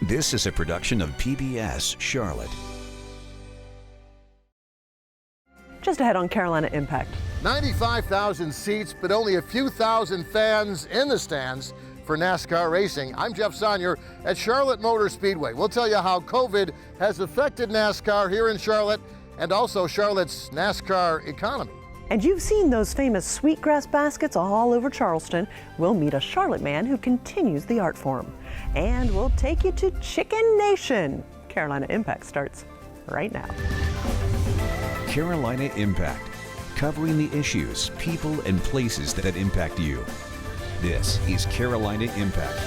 This is a production of PBS Charlotte. Just ahead on Carolina Impact. 95,000 seats, but only a few thousand fans in the stands for NASCAR racing. I'm Jeff Sonnier at Charlotte Motor Speedway. We'll tell you how COVID has affected NASCAR here in Charlotte and also Charlotte's NASCAR economy. And you've seen those famous Sweetgrass baskets all over Charleston. We'll meet a Charlotte man who continues the art form. And we'll take you to Chicken Nation. Carolina Impact starts right now. Carolina Impact, covering the issues, people, and places that impact you. This is Carolina Impact.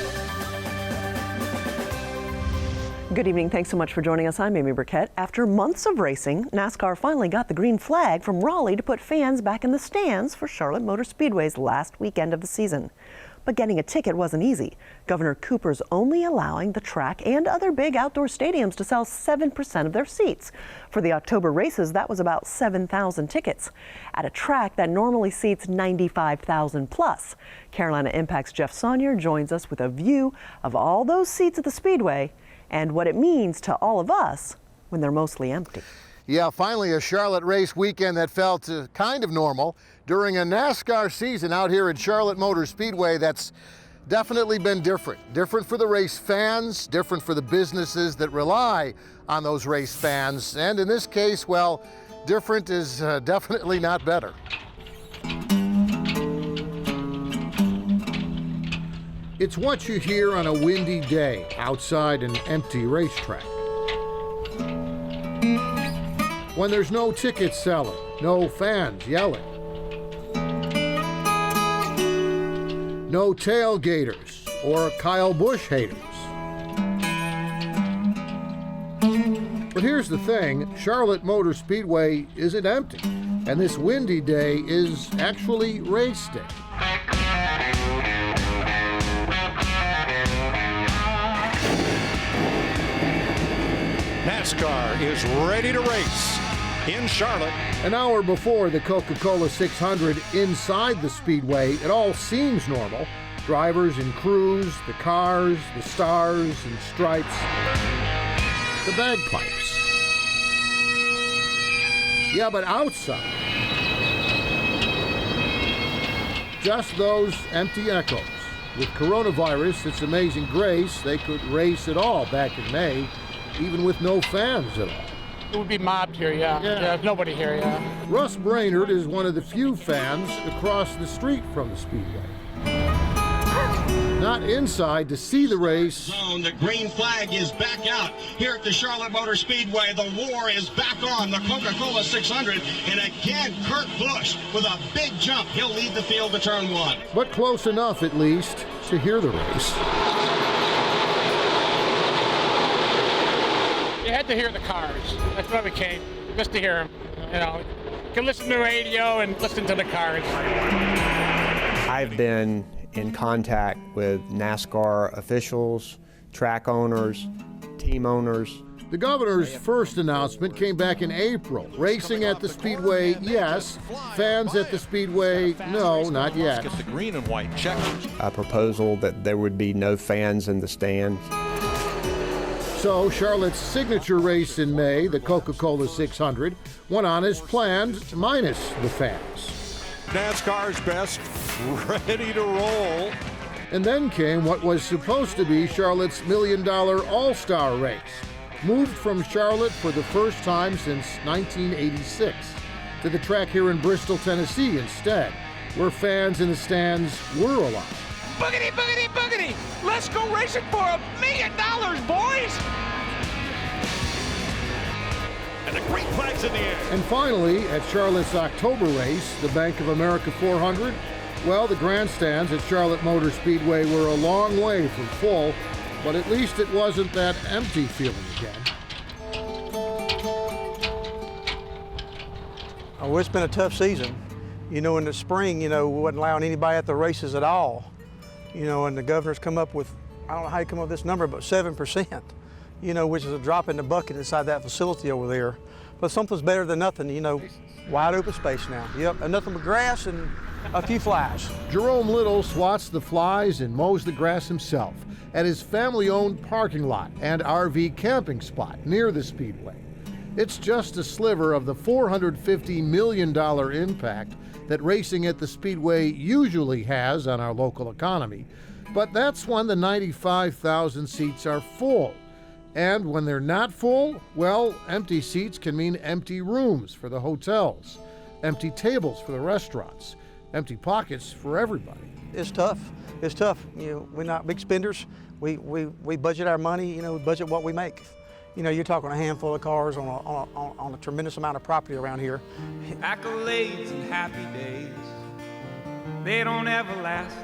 Good evening. Thanks so much for joining us. I'm Amy Burkett. After months of racing, NASCAR finally got the green flag from Raleigh to put fans back in the stands for Charlotte Motor Speedway's last weekend of the season. But getting a ticket wasn't easy. Governor Cooper's only allowing the track and other big outdoor stadiums to sell 7% of their seats. For the October races, that was about 7,000 tickets. At a track that normally seats 95,000 plus. Carolina Impact's Jeff Sonnier joins us with a view of all those seats at the Speedway and what it means to all of us when they're mostly empty. Yeah, finally a Charlotte race weekend that felt kind of normal during a NASCAR season out here at Charlotte Motor Speedway that's definitely been different. Different for the race fans, different for the businesses that rely on those race fans. And in this case, well, different is definitely not better. It's what you hear on a windy day outside an empty racetrack. When there's no tickets selling, no fans yelling, no tailgaters or Kyle Busch haters. But here's the thing, Charlotte Motor Speedway isn't empty, and this windy day is actually race day. NASCAR is ready to race in Charlotte. An hour before the Coca-Cola 600 inside the Speedway, it all seems normal. Drivers and crews, the cars, the stars and stripes, the bagpipes. Yeah, but outside, just those empty echoes. With coronavirus, it's amazing grace, they could race at all back in May, even with no fans at all. It would be mobbed here, yeah. There's nobody here, yeah. Russ Brainerd is one of the few fans across the street from the Speedway. Not inside to see the race. The green flag is back out here at the Charlotte Motor Speedway. The war is back on the Coca-Cola 600. And again, Kurt Busch with a big jump. He'll lead the field to turn one. But close enough, at least, to hear the race. You had to hear the cars. That's why we came, just to hear them. You know, you can listen to the radio and listen to the cars. I've been in contact with NASCAR officials, track owners, team owners. The governor's first announcement came back in April. Racing at the Speedway, yes. Fans at the Speedway, no, not yet. Get the green and white checkers. A proposal that there would be no fans in the stands. So Charlotte's signature race in May, the Coca-Cola 600, went on as planned, minus the fans. NASCAR's best, ready to roll. And then came what was supposed to be Charlotte's $1 million all-star race. Moved from Charlotte for the first time since 1986 to the track here in Bristol, Tennessee instead, where fans in the stands were allowed. Boogity, boogity, boogity! Let's go racing for $1 million, boys! And the green flag's in the air. And finally, at Charlotte's October race, the Bank of America 400, well, the grandstands at Charlotte Motor Speedway were a long way from full, but at least it wasn't that empty feeling again. Oh, it's been a tough season. You know, in the spring, we wasn't allowing anybody at the races at all. And the governor's come up with, I don't know how you come up with this number, but 7%, which is a drop in the bucket inside that facility over there. But something's better than nothing, wide open space now. Yep, and nothing but grass and a few flies. Jerome Little swats the flies and mows the grass himself. at his family-owned parking lot and RV camping spot near the Speedway. It's just a sliver of the $450 million impact that racing at the Speedway usually has on our local economy, but that's when the 95,000 seats are full. And when they're not full, well, empty seats can mean empty rooms for the hotels, empty tables for the restaurants, empty pockets for everybody. It's tough. It's tough. We're not big spenders. We budget our money. We budget what we make. You're talking a handful of cars on a tremendous amount of property around here. Accolades and happy days, they don't ever last.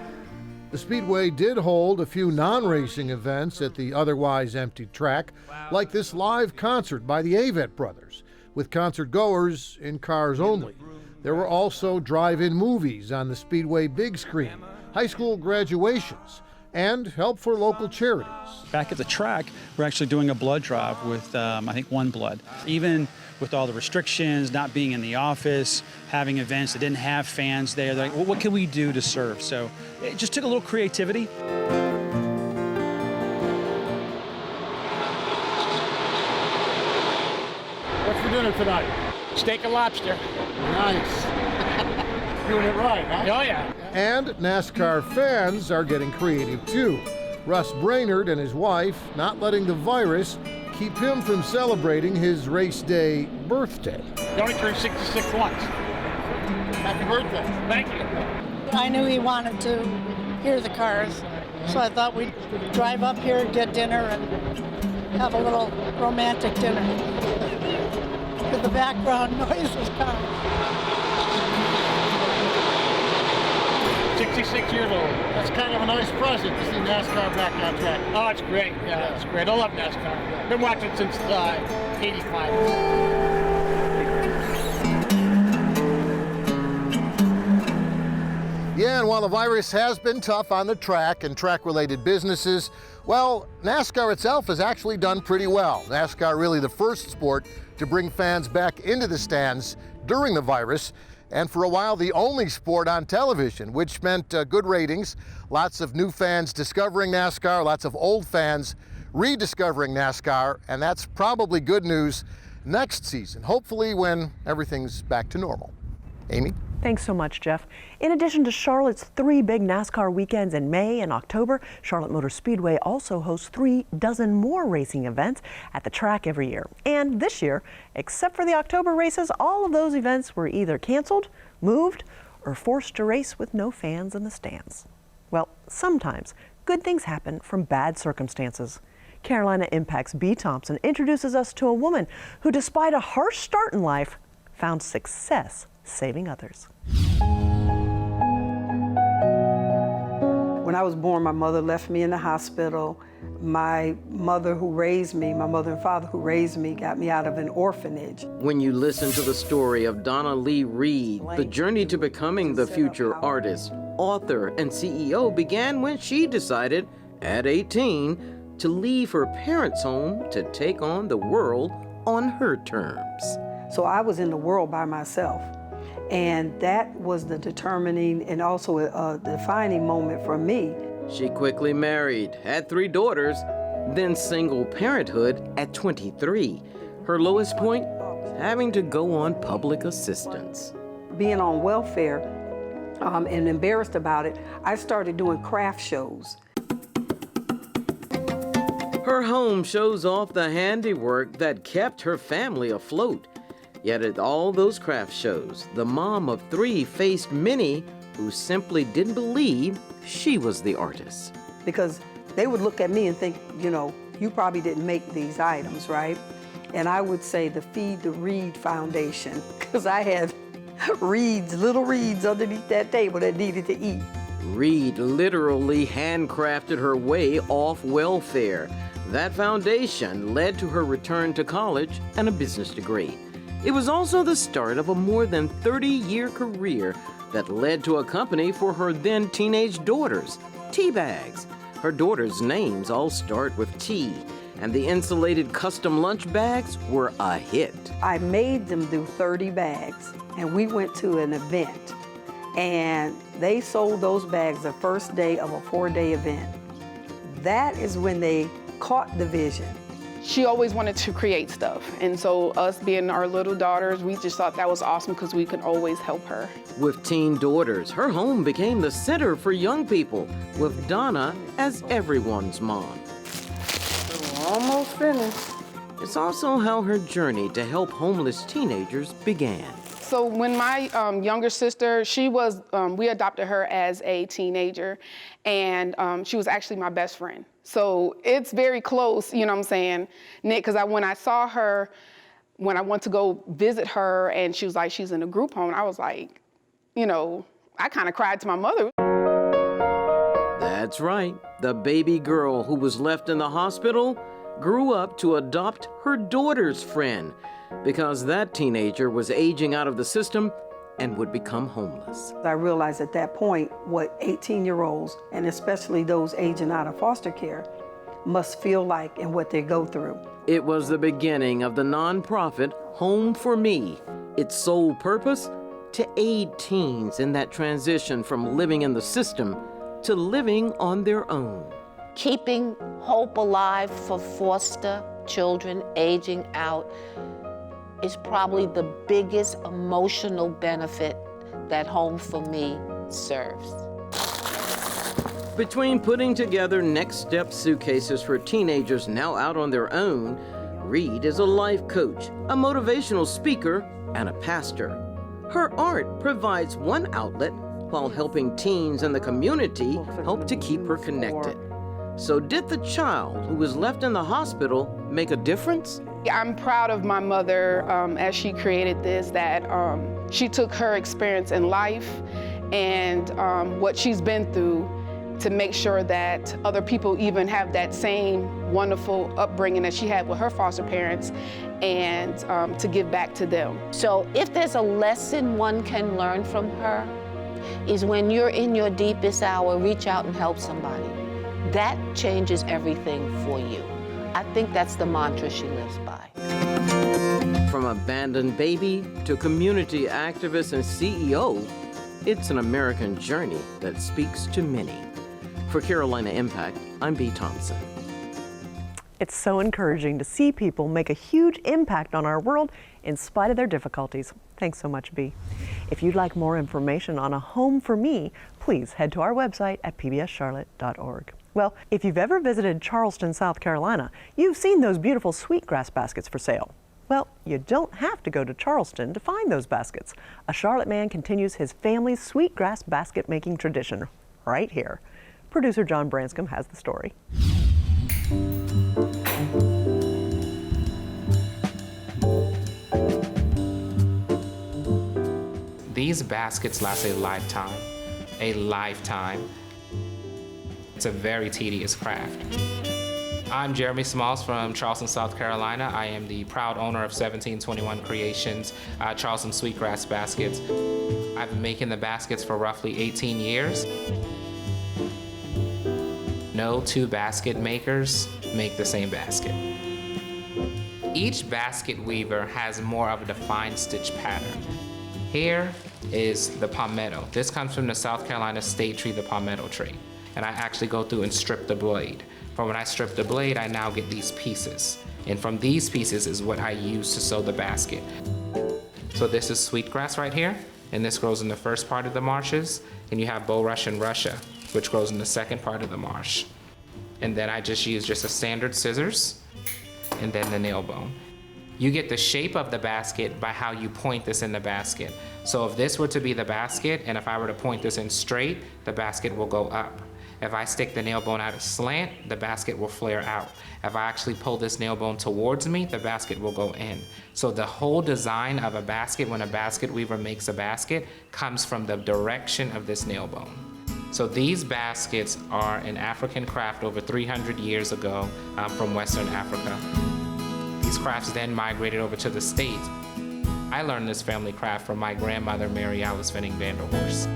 The Speedway did hold a few non-racing events at the otherwise empty track, like this live concert by the Avett Brothers, with concert goers in cars only. There were also drive-in movies on the Speedway big screen, high school graduations, and help for local charities. Back at the track, we're actually doing a blood drive with, I think, One Blood. Even with all the restrictions, not being in the office, having events that didn't have fans there, they're like, well, what can we do to serve? So it just took a little creativity. What's for dinner tonight? Steak and lobster. Nice. Doing it right, huh? Oh, yeah. And NASCAR fans are getting creative too. Russ Brainerd and his wife not letting the virus keep him from celebrating his race day birthday. He only turned 66 once. Happy birthday. Thank you. I knew he wanted to hear the cars, so I thought we'd drive up here, get dinner, and have a little romantic dinner. With the background noise was cars. 66 years old. That's kind of a nice present to see NASCAR back on track. Oh, it's great. Yeah, it's great. I love NASCAR. Been watching since 85. Yeah, and while the virus has been tough on the track and track-related businesses, well, NASCAR itself has actually done pretty well. NASCAR really the first sport to bring fans back into the stands during the virus, and for a while the only sport on television, which meant good ratings, lots of new fans discovering NASCAR, lots of old fans rediscovering NASCAR, and that's probably good news next season, hopefully when everything's back to normal. Amy? Thanks so much, Jeff. In addition to Charlotte's 3 big NASCAR weekends in May and October, Charlotte Motor Speedway also hosts 36 more racing events at the track every year. And this year, except for the October races, all of those events were either canceled, moved, or forced to race with no fans in the stands. Well, sometimes good things happen from bad circumstances. Carolina Impact's B. Thompson introduces us to a woman who, despite a harsh start in life, found success saving others. When I was born, my mother left me in the hospital. My mother and father who raised me got me out of an orphanage. When you listen to the story of Donna Lee Reed, the journey to becoming the future artist, author, and CEO began when she decided, at 18, to leave her parents' home to take on the world on her terms. So I was in the world by myself. And that was the determining and also a defining moment for me. She quickly married, had 3 daughters, then single parenthood at 23. Her lowest point, having to go on public assistance. Being on welfare and embarrassed about it, I started doing craft shows. Her home shows off the handiwork that kept her family afloat. Yet at all those craft shows, the mom of 3 faced many who simply didn't believe she was the artist. Because they would look at me and think, you probably didn't make these items, right? And I would say the Feed the Reed Foundation, because I had little reeds underneath that table that needed to eat. Reed literally handcrafted her way off welfare. That foundation led to her return to college and a business degree. It was also the start of a more than 30-year career that led to a company for her then teenage daughters, Tea Bags. Her daughters' names all start with T, and the insulated custom lunch bags were a hit. I made them do 30 bags, and we went to an event, and they sold those bags the first day of a 4-day event. that is when they caught the vision. She always wanted to create stuff, and so us being our little daughters, we just thought that was awesome because we could always help her. With teen daughters, her home became the center for young people, with Donna as everyone's mom. We're almost finished. It's also how her journey to help homeless teenagers began. So when my younger sister, we adopted her as a teenager, and she was actually my best friend. So it's very close, you know what I'm saying, Nick, because when I saw her, when I went to go visit her, and she was like, she's in a group home, I was like, you know, I kind of cried to my mother. That's right. The baby girl who was left in the hospital grew up to adopt her daughter's friend, because that teenager was aging out of the system and would become homeless. I realized at that point what 18-year-olds, and especially those aging out of foster care, must feel like and what they go through. It was the beginning of the nonprofit Home for Me. Its sole purpose? To aid teens in that transition from living in the system to living on their own. Keeping hope alive for foster children aging out is probably the biggest emotional benefit that Home for Me serves. Between putting together next step suitcases for teenagers now out on their own, Reed is a life coach, a motivational speaker, and a pastor. Her art provides one outlet while helping teens in the community help to keep her connected. So did the child who was left in the hospital make a difference? I'm proud of my mother as she created this, that she took her experience in life and what she's been through to make sure that other people even have that same wonderful upbringing that she had with her foster parents, and to give back to them. So if there's a lesson one can learn from her, is when you're in your deepest hour, reach out and help somebody. That changes everything for you. I think that's the mantra she lives by. From abandoned baby to community activist and CEO, it's an American journey that speaks to many. For Carolina Impact, I'm B. Thompson. It's so encouraging to see people make a huge impact on our world in spite of their difficulties. Thanks so much, B. If you'd like more information on a Home for Me, please head to our website at pbscharlotte.org. Well, if you've ever visited Charleston, South Carolina, you've seen those beautiful Sweetgrass baskets for sale. Well, you don't have to go to Charleston to find those baskets. A Charlotte man continues his family's Sweetgrass basket making tradition right here. Producer John Branscombe has the story. These baskets last a lifetime. A lifetime. It's a very tedious craft. I'm Jeremy Smalls from Charleston, South Carolina. I am the proud owner of 1721 Creations, Charleston Sweetgrass Baskets. I've been making the baskets for roughly 18 years. No two basket makers make the same basket. Each basket weaver has more of a defined stitch pattern. Here is the palmetto. This comes from the South Carolina state tree, the palmetto tree. And I actually go through and strip the blade. From when I strip the blade, I now get these pieces. And from these pieces is what I use to sew the basket. So this is sweetgrass right here, and this grows in the first part of the marshes. And you have bulrush in Russia, which grows in the second part of the marsh. And then I just use a standard scissors, and then the nail bone. You get the shape of the basket by how you point this in the basket. So if this were to be the basket, and if I were to point this in straight, the basket will go up. If I stick the nail bone at a slant, the basket will flare out. If I actually pull this nail bone towards me, the basket will go in. So the whole design of a basket, when a basket weaver makes a basket, comes from the direction of this nail bone. So these baskets are an African craft over 300 years ago from Western Africa. These crafts then migrated over to the States. I learned this family craft from my grandmother, Mary Alice Venning Vanderhorst.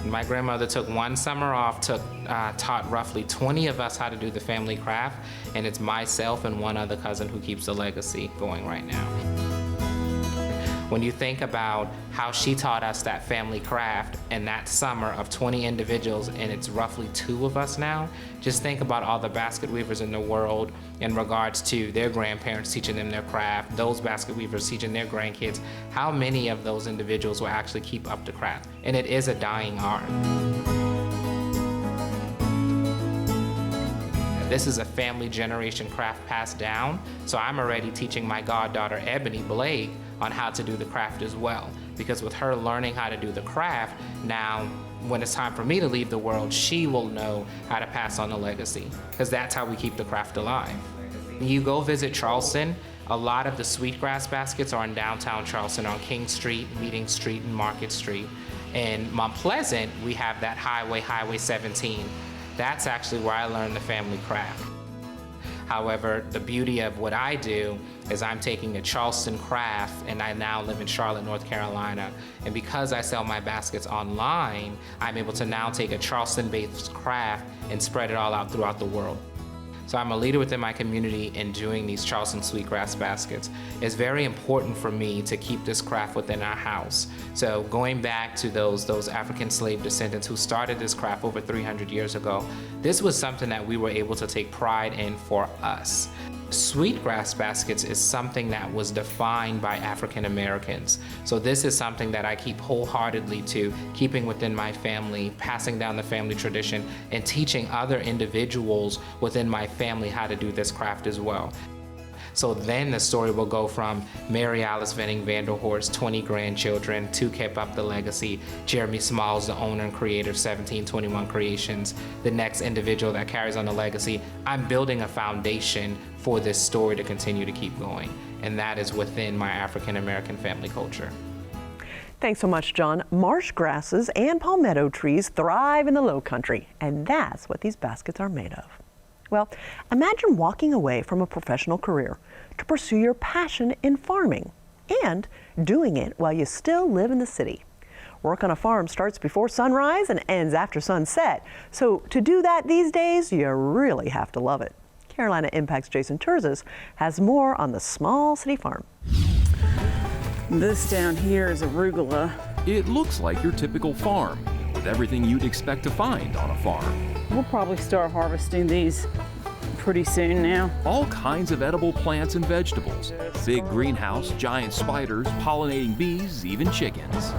My grandmother took one summer off, taught roughly 20 of us how to do the family craft, and it's myself and one other cousin who keeps the legacy going right now. When you think about how she taught us that family craft in that summer of 20 individuals, and it's roughly 2 of us now, just think about all the basket weavers in the world in regards to their grandparents teaching them their craft, those basket weavers teaching their grandkids. How many of those individuals will actually keep up the craft? And it is a dying art. This is a family generation craft passed down, so I'm already teaching my goddaughter Ebony Blake on how to do the craft as well. Because with her learning how to do the craft, now when it's time for me to leave the world, she will know how to pass on the legacy, because that's how we keep the craft alive. You go visit Charleston, a lot of the Sweetgrass baskets are in downtown Charleston on King Street, Meeting Street, and Market Street. In Mount Pleasant, we have that Highway 17. That's actually where I learned the family craft. However, the beauty of what I do is I'm taking a Charleston craft, and I now live in Charlotte, North Carolina. And because I sell my baskets online, I'm able to now take a Charleston-based craft and spread it all out throughout the world. So I'm a leader within my community in doing these Charleston Sweetgrass baskets. It's very important for me to keep this craft within our house. So going back to those African slave descendants who started this craft over 300 years ago, this was something that we were able to take pride in for us. Sweetgrass baskets is something that was defined by African Americans. So this is something that I keep wholeheartedly to keeping within my family, passing down the family tradition, and teaching other individuals within my family how to do this craft as well. So then the story will go from Mary Alice Venning Vanderhorst, 20 grandchildren, to keep up the legacy. Jeremy Smalls, the owner and creator of 1721 Creations, the next individual that carries on the legacy. I'm building a foundation for this story to continue to keep going, and that is within my African American family culture. Thanks so much, John. Marsh grasses and palmetto trees thrive in the low country, and that's what these baskets are made of. Well, imagine walking away from a professional career to pursue your passion in farming and doing it while you still live in the city. Work on a farm starts before sunrise and ends after sunset. So to do that these days, you really have to love it. Carolina Impact's Jason Terzis has more on the small city farm. This down here is arugula. It looks like your typical farm, with everything you'd expect to find on a farm. We'll probably start harvesting these pretty soon now. All kinds of edible plants and vegetables. Big greenhouse, giant spiders, pollinating bees, even chickens.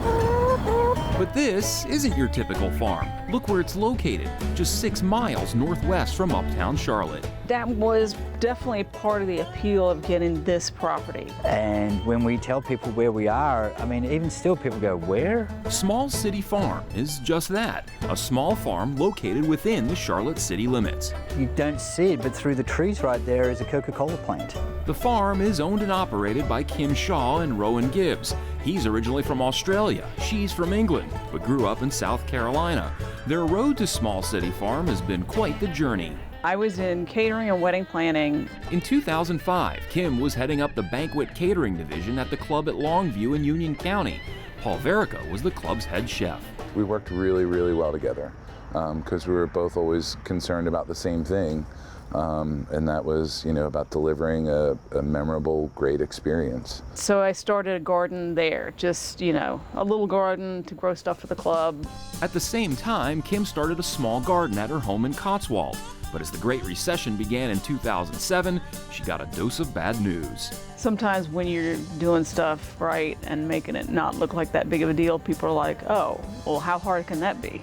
But this isn't your typical farm. Look where it's located, just 6 miles northwest from uptown Charlotte. That was definitely part of the appeal of getting this property. And when we tell people where we are, I mean, even still people go, where? Small City Farm is just that, a small farm located within the Charlotte city limits. You don't see it, but through the trees right there is a Coca-Cola plant. The farm is owned and operated by Kim Shaw and Rowan Gibbs. He's originally from Australia, she's from England, but grew up in South Carolina. Their road to Small City Farm has been quite the journey. I was in catering and wedding planning. In 2005, Kim was heading up the banquet catering division at the club at Longview in Union County. Paul Verica was the club's head chef. We worked really, really well together because we were both always concerned about the same thing. And that was, about delivering a memorable, great experience. So I started a garden there, just, a little garden to grow stuff for the club. At the same time, Kim started a small garden at her home in Cotswold. But as the Great Recession began in 2007, she got a dose of bad news. Sometimes when you're doing stuff right and making it not look like that big of a deal, people are like, oh, well, how hard can that be?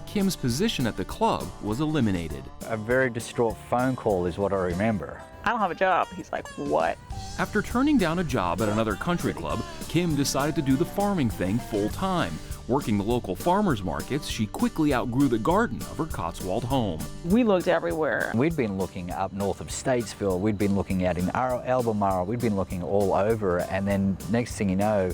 Kim's position at the club was eliminated. A very distraught phone call is what I remember. I don't have a job. He's like, what? After turning down a job at another country club, Kim decided to do the farming thing full time. Working the local farmers markets, she quickly outgrew the garden of her Cotswold home. We looked everywhere. We'd been looking up north of Statesville, we'd been looking out in Albemarle, we'd been looking all over, and then next thing you know,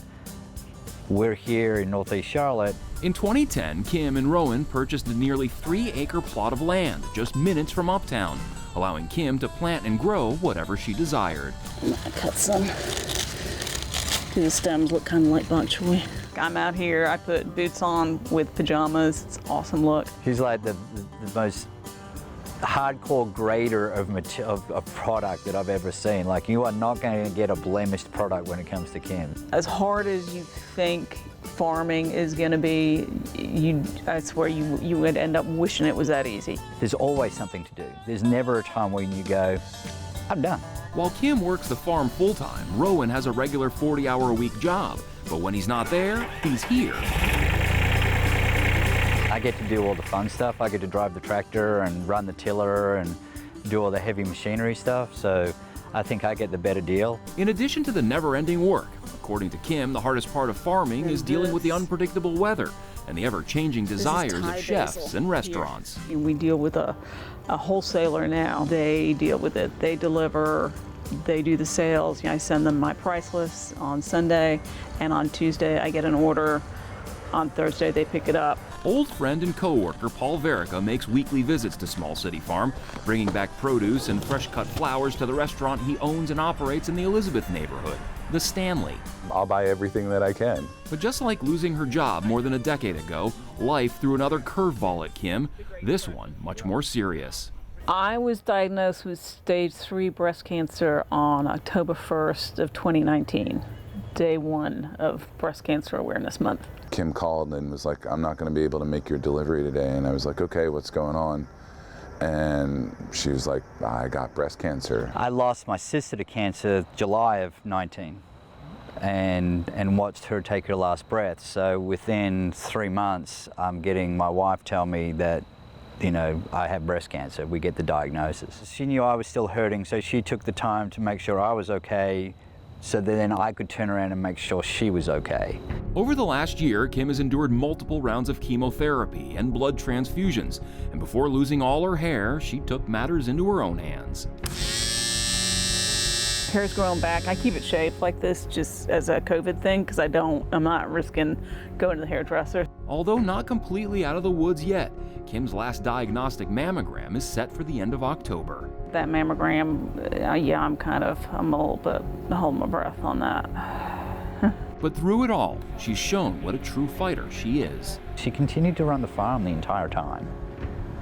we're here in Northeast Charlotte. In 2010, Kim and Rowan purchased a nearly 3-acre plot of land just minutes from uptown, allowing Kim to plant and grow whatever she desired. I'm gonna cut some. The stems look kind of like bok choy. I'm out here, I put boots on with pajamas. It's an awesome look. She's like the most hardcore grader of product that I've ever seen. Like, you are not going to get a blemished product when it comes to Kim. As hard as you think farming is going to be, I swear you would end up wishing it was that easy. There's always something to do. There's never a time when you go, I'm done. While Kim works the farm full-time, Rowan has a regular 40-hour-a-week job. But when he's not there, he's here. I get to do all the fun stuff. I get to drive the tractor and run the tiller and do all the heavy machinery stuff, so I think I get the better deal. In addition to the never-ending work, according to Kim, the hardest part of farming is dealing with the unpredictable weather and the ever-changing desires of chefs and restaurants. Here. We deal with a wholesaler now. They deal with it. They deliver, they do the sales. I send them my price lists on Sunday, and on Tuesday I get an order. On Thursday they pick it up. Old friend and co-worker Paul Verica makes weekly visits to Small City Farm, bringing back produce and fresh-cut flowers to the restaurant he owns and operates in the Elizabeth neighborhood, the Stanley. I'll buy everything that I can. But just like losing her job more than a decade ago, life threw another curveball at Kim, this one much more serious. I was diagnosed with stage 3 breast cancer on October 1st of 2019, day 1 of Breast Cancer Awareness Month. Kim called and was like, I'm not going to be able to make your delivery today. And I was like, okay, what's going on? And she was like, I got breast cancer. I lost my sister to cancer July of 19 and watched her take her last breath. So within 3 months, I'm getting my wife tell me that, I have breast cancer. We get the diagnosis. She knew I was still hurting, so she took the time to make sure I was okay, so that then I could turn around and make sure she was okay. Over the last year, Kim has endured multiple rounds of chemotherapy and blood transfusions, and before losing all her hair, she took matters into her own hands. Hair's growing back. I keep it shaved like this just as a COVID thing because I'm not risking going to the hairdresser. Although not completely out of the woods yet, Kim's last diagnostic mammogram is set for the end of October. That mammogram, I'm a little bit holding my breath on that. But through it all, she's shown what a true fighter she is. She continued to run the farm the entire time.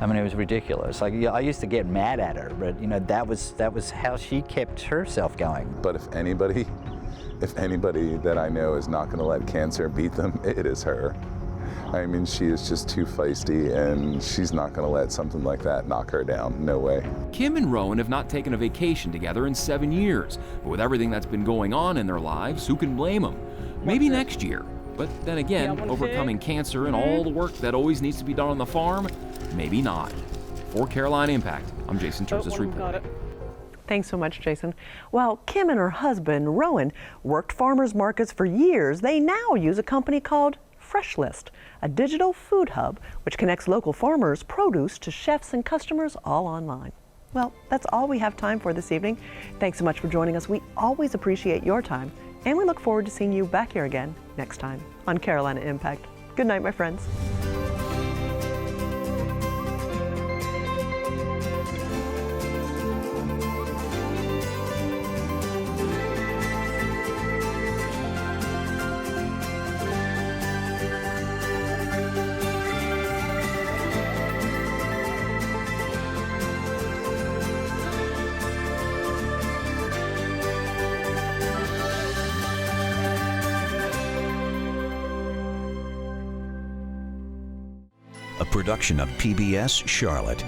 I mean, it was ridiculous. Like, I used to get mad at her, but that was how she kept herself going. But if anybody that I know is not going to let cancer beat them, it is her. I mean, she is just too feisty, and she's not going to let something like that knock her down. No way. Kim and Rowan have not taken a vacation together in 7 years, but with everything that's been going on in their lives, who can blame them? Maybe next year. But then again, overcoming cancer and all the work that always needs to be done on the farm, maybe not. For Carolina Impact, I'm Jason Terzis reporting. Thanks so much, Jason. While Kim and her husband, Rowan, worked farmers markets for years, they now use a company called Fresh List, a digital food hub which connects local farmers' produce to chefs and customers all online. Well, that's all we have time for this evening. Thanks so much for joining us. We always appreciate your time, and we look forward to seeing you back here again next time on Carolina Impact. Good night, my friends. A production of PBS Charlotte.